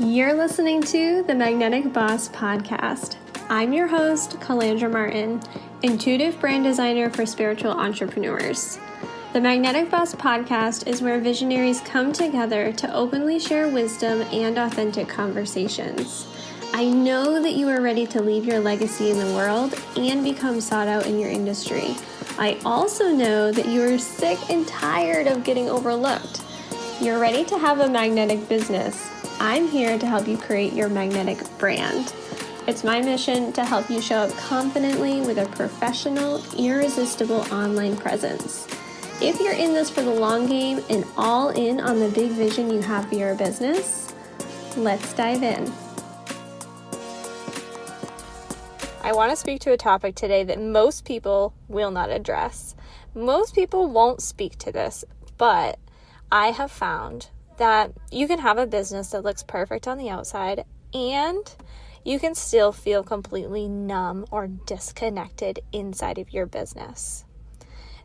You're listening to the Magnetic Boss Podcast. I'm your host, Calandra Martin, intuitive brand designer for spiritual entrepreneurs. The Magnetic Boss Podcast is where visionaries come together to openly share wisdom and authentic conversations. I know that you are ready to leave your legacy in the world and become sought out in your industry. I also know that you are sick and tired of getting overlooked. You're ready to have a magnetic business. I'm here to help you create your magnetic brand. It's my mission to help you show up confidently with a professional, irresistible online presence. If you're in this for the long game and all in on the big vision you have for your business, let's dive in. I want to speak to a topic today that most people will not address. Most people won't speak to this, but I have found that you can have a business that looks perfect on the outside and you can still feel completely numb or disconnected inside of your business.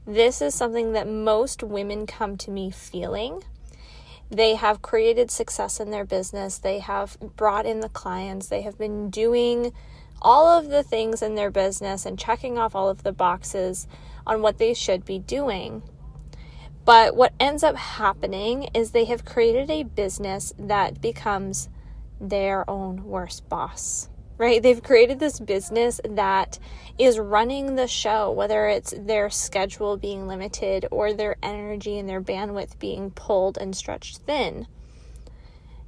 This is something that most women come to me feeling. They have created success in their business. They have brought in the clients. They have been doing all of the things in their business and checking off all of the boxes on what they should be doing. But what ends up happening is they have created a business that becomes their own worst boss, right? They've created this business that is running the show, whether it's their schedule being limited or their energy and their bandwidth being pulled and stretched thin.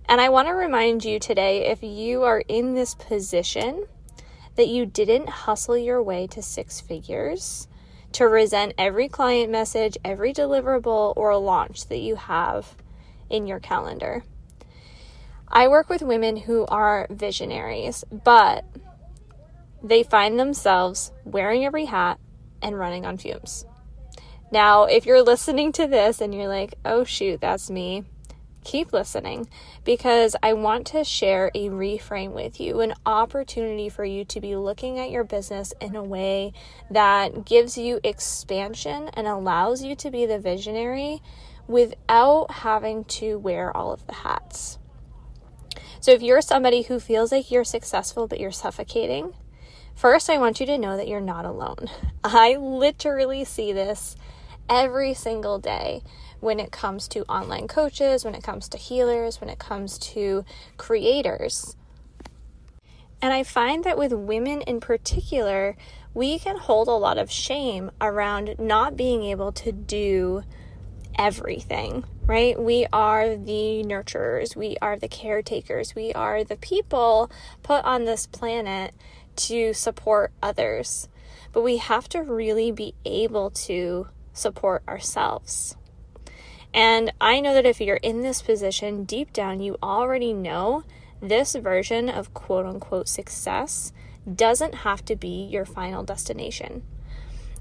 And I want to remind you today, if you are in this position, that you didn't hustle your way to six figures, to resent every client message, every deliverable, or launch that you have in your calendar. I work with women who are visionaries, but they find themselves wearing every hat and running on fumes. Now, if you're listening to this and you're like, oh shoot, that's me, keep listening, because I want to share a reframe with you, an opportunity for you to be looking at your business in a way that gives you expansion and allows you to be the visionary without having to wear all of the hats. So if you're somebody who feels like you're successful but you're suffocating, first I want you to know that you're not alone. I literally see this every single day when it comes to online coaches, when it comes to healers, when it comes to creators. And I find that with women in particular, we can hold a lot of shame around not being able to do everything, right? We are the nurturers, we are the caretakers, we are the people put on this planet to support others. But we have to really be able to support ourselves. And I know that if you're in this position, deep down, you already know this version of quote unquote success doesn't have to be your final destination.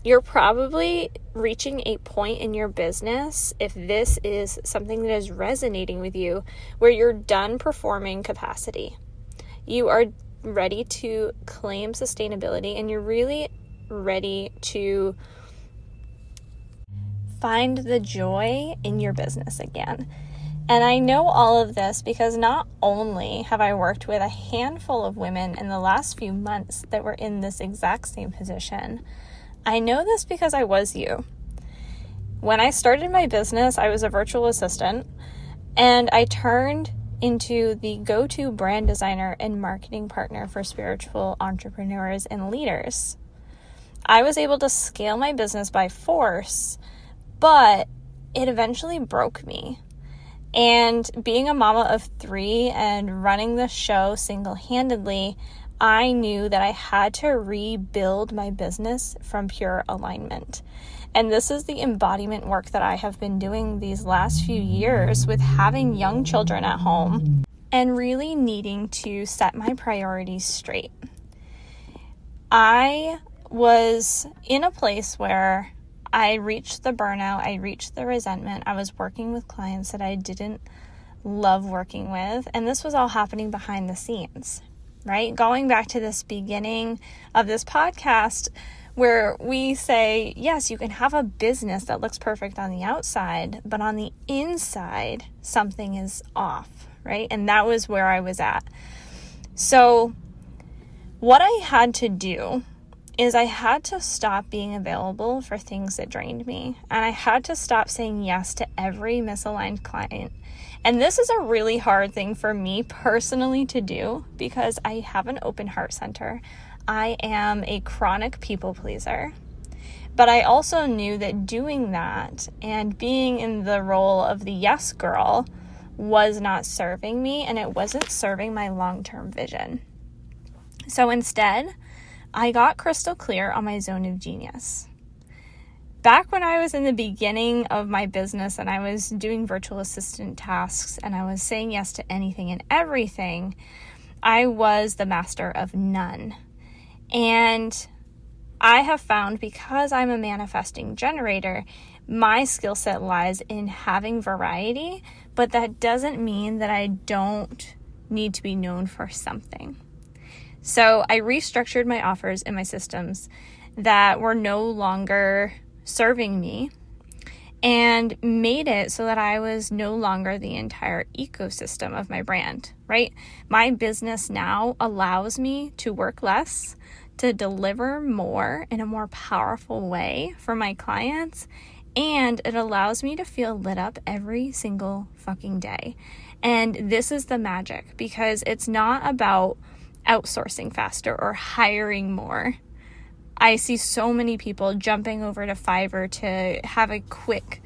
You're probably reaching a point in your business, if this is something that is resonating with you, where you're done performing capacity. You are ready to claim sustainability and you're really ready to find the joy in your business again. And I know all of this because not only have I worked with a handful of women in the last few months that were in this exact same position, I know this because I was you. When I started my business, I was a virtual assistant and I turned into the go-to brand designer and marketing partner for spiritual entrepreneurs and leaders. I was able to scale my business by force, but it eventually broke me. And being a mama of three and running the show single-handedly, I knew that I had to rebuild my business from pure alignment. And this is the embodiment work that I have been doing these last few years with having young children at home and really needing to set my priorities straight. I was in a place where I reached the burnout, I reached the resentment. I was working with clients that I didn't love working with, and this was all happening behind the scenes, right? Going back to this beginning of this podcast where we say, yes, you can have a business that looks perfect on the outside, but on the inside, something is off, right? And that was where I was at. So what I had to do is I had to stop being available for things that drained me. And I had to stop saying yes to every misaligned client. And this is a really hard thing for me personally to do because I have an open heart center. I am a chronic people pleaser. But I also knew that doing that and being in the role of the yes girl was not serving me, and it wasn't serving my long-term vision. So instead, I got crystal clear on my zone of genius. Back when I was in the beginning of my business and I was doing virtual assistant tasks and I was saying yes to anything and everything, I was the master of none. And I have found, because I'm a manifesting generator, my skill set lies in having variety, but that doesn't mean that I don't need to be known for something. So I restructured my offers and my systems that were no longer serving me and made it so that I was no longer the entire ecosystem of my brand, right? My business now allows me to work less, to deliver more in a more powerful way for my clients, and it allows me to feel lit up every single fucking day. And this is the magic, because it's not about outsourcing faster or hiring more. I see so many people jumping over to Fiverr to have a quick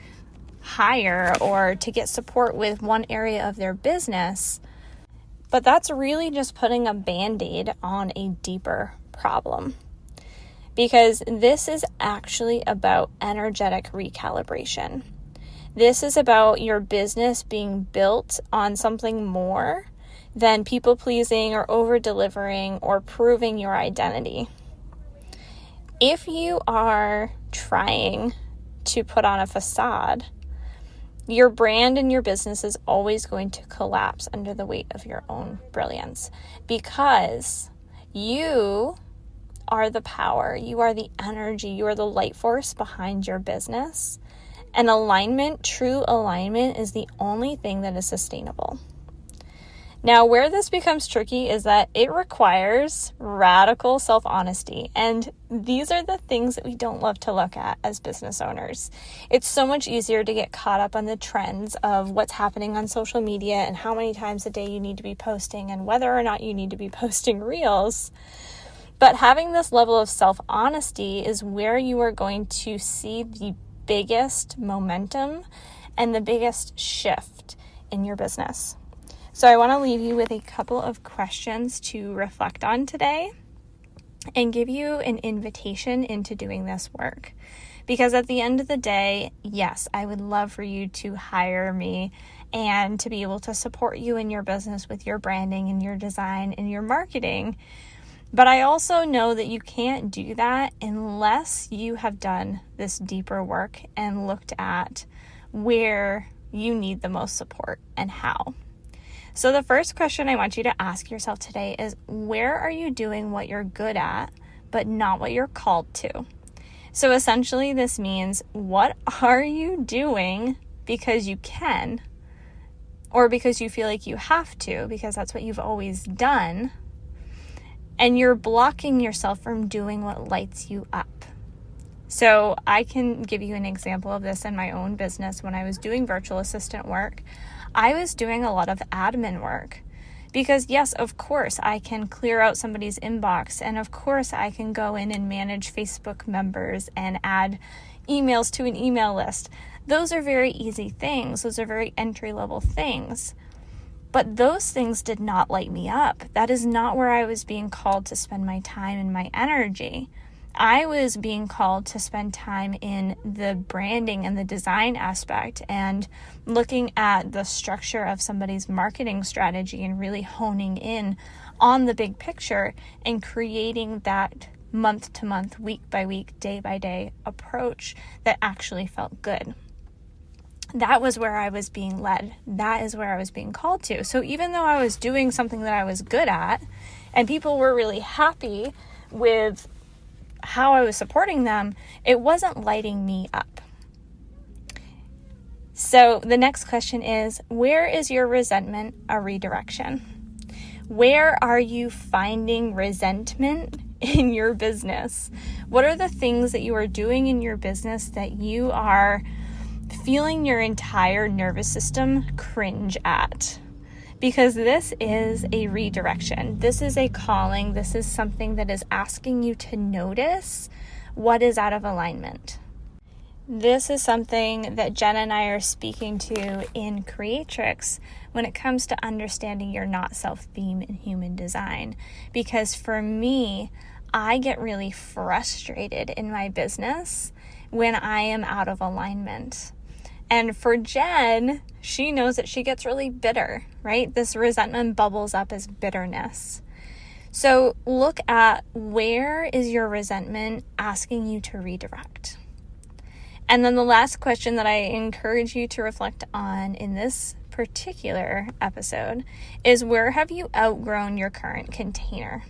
hire or to get support with one area of their business, but that's really just putting a band-aid on a deeper problem, because this is actually about energetic recalibration. This is about your business being built on something more than people pleasing or over delivering or proving your identity. If you are trying to put on a facade, your brand and your business is always going to collapse under the weight of your own brilliance, because you are the power, you are the energy, you are the light force behind your business. And alignment, true alignment, is the only thing that is sustainable. Now, where this becomes tricky is that it requires radical self-honesty. And these are the things that we don't love to look at as business owners. It's so much easier to get caught up on the trends of what's happening on social media and how many times a day you need to be posting and whether or not you need to be posting reels. But having this level of self-honesty is where you are going to see the biggest momentum and the biggest shift in your business. So I want to leave you with a couple of questions to reflect on today and give you an invitation into doing this work. Because at the end of the day, yes, I would love for you to hire me and to be able to support you in your business with your branding and your design and your marketing. But I also know that you can't do that unless you have done this deeper work and looked at where you need the most support and how. So the first question I want you to ask yourself today is, where are you doing what you're good at, but not what you're called to? So essentially this means, what are you doing because you can, or because you feel like you have to, because that's what you've always done, and you're blocking yourself from doing what lights you up? So I can give you an example of this in my own business. When I was doing virtual assistant work, I was doing a lot of admin work because, yes, of course, I can clear out somebody's inbox, and of course, I can go in and manage Facebook members and add emails to an email list. Those are very easy things. Those are very entry-level things. But those things did not light me up. That is not where I was being called to spend my time and my energy. I was being called to spend time in the branding and the design aspect and looking at the structure of somebody's marketing strategy and really honing in on the big picture and creating that month to month, week by week, day by day approach that actually felt good. That was where I was being led. That is where I was being called to. So even though I was doing something that I was good at and people were really happy with how I was supporting them, it wasn't lighting me up. So the next question is, where is your resentment a redirection? Where are you finding resentment in your business? What are the things that you are doing in your business that you are feeling your entire nervous system cringe at? Because this is a redirection. This is a calling. This is something that is asking you to notice what is out of alignment. This is something that Jen and I are speaking to in Creatrix when it comes to understanding your not self theme in human design. Because for me, I get really frustrated in my business when I am out of alignment. And for Jen, she knows that she gets really bitter, right? This resentment bubbles up as bitterness. So look at, where is your resentment asking you to redirect? And then the last question that I encourage you to reflect on in this particular episode is, where have you outgrown your current container?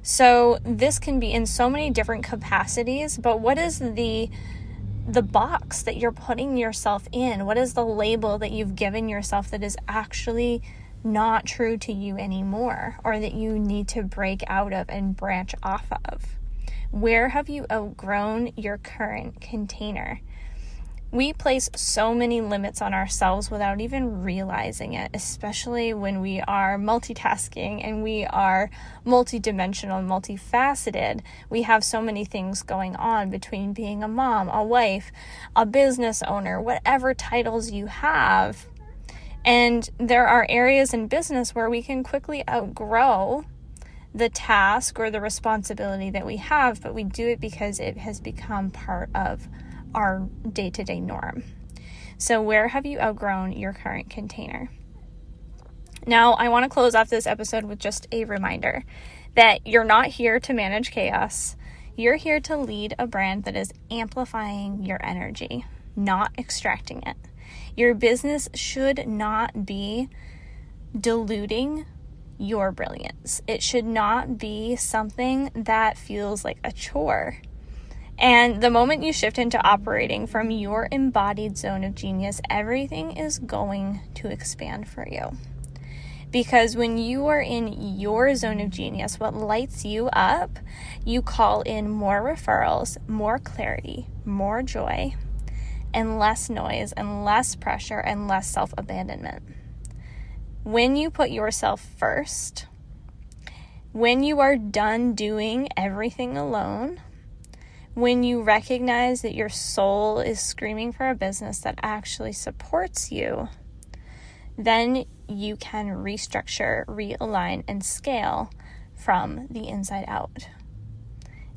So this can be in so many different capacities, but what is the box that you're putting yourself in? What is the label that you've given yourself that is actually not true to you anymore, or that you need to break out of and branch off of? Where have you outgrown your current container? We place so many limits on ourselves without even realizing it, especially when we are multitasking and we are multidimensional, multifaceted. We have so many things going on between being a mom, a wife, a business owner, whatever titles you have. And there are areas in business where we can quickly outgrow the task or the responsibility that we have, but we do it because it has become part of our day-to-day norm. So where have you outgrown your current container? Now, I want to close off this episode with just a reminder that you're not here to manage chaos. You're here to lead a brand that is amplifying your energy, not extracting it. Your business should not be diluting your brilliance. It should not be something that feels like a chore. And the moment you shift into operating from your embodied zone of genius, everything is going to expand for you. Because when you are in your zone of genius, what lights you up, you call in more referrals, more clarity, more joy, and less noise and less pressure and less self-abandonment. When you put yourself first, when you are done doing everything alone, when you recognize that your soul is screaming for a business that actually supports you, then you can restructure, realign, and scale from the inside out.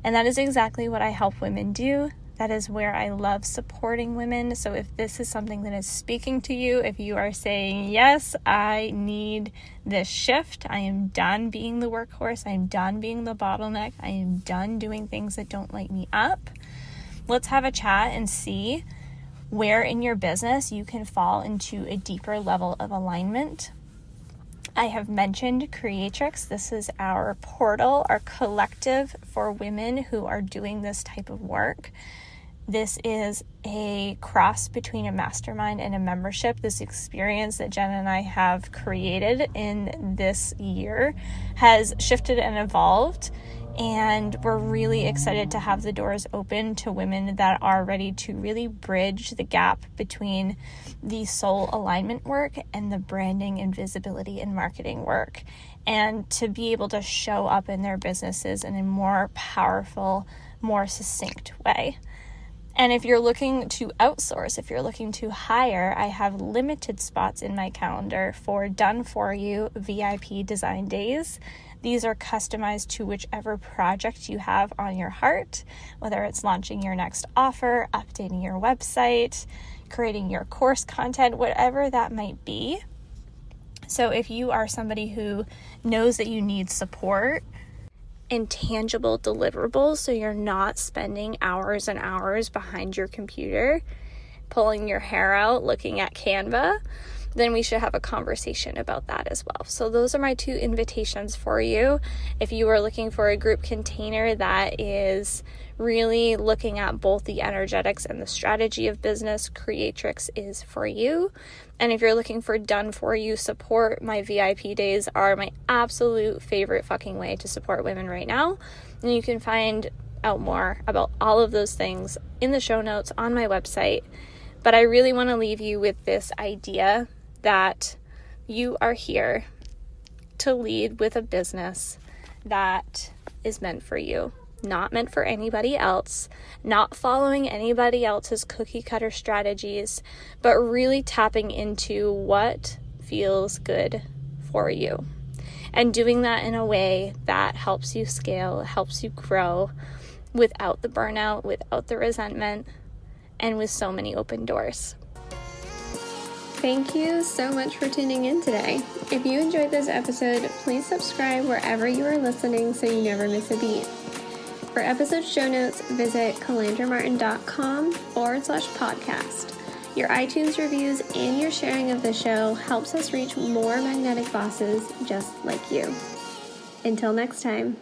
And that is exactly what I help women do. That is where I love supporting women. So if this is something that is speaking to you, if you are saying, yes, I need this shift, I am done being the workhorse, I am done being the bottleneck, I am done doing things that don't light me up, let's have a chat and see where in your business you can fall into a deeper level of alignment. I have mentioned Creatrix. This is our portal, our collective for women who are doing this type of work. This is a cross between a mastermind and a membership. This experience that Jen and I have created in this year has shifted and evolved, and we're really excited to have the doors open to women that are ready to really bridge the gap between the soul alignment work and the branding and visibility and marketing work, and to be able to show up in their businesses in a more powerful, more succinct way. And if you're looking to outsource, if you're looking to hire, I have limited spots in my calendar for done for you VIP design days. These are customized to whichever project you have on your heart, whether it's launching your next offer, updating your website, creating your course content, whatever that might be. So if you are somebody who knows that you need support and tangible deliverables, so you're not spending hours and hours behind your computer, pulling your hair out, looking at Canva, then we should have a conversation about that as well. So those are my 2 invitations for you. If you are looking for a group container that is really looking at both the energetics and the strategy of business, Creatrix is for you. And if you're looking for done for you support, my VIP days are my absolute favorite fucking way to support women right now. And you can find out more about all of those things in the show notes on my website. But I really want to leave you with this idea that you are here to lead with a business that is meant for you, not meant for anybody else, not following anybody else's cookie cutter strategies, but really tapping into what feels good for you and doing that in a way that helps you scale, helps you grow without the burnout, without the resentment, and with so many open doors. Thank you so much for tuning in today. If you enjoyed this episode, please subscribe wherever you are listening so you never miss a beat. For episode show notes, visit calandramartin.com/podcast. Your iTunes reviews and your sharing of the show helps us reach more magnetic bosses just like you. Until next time.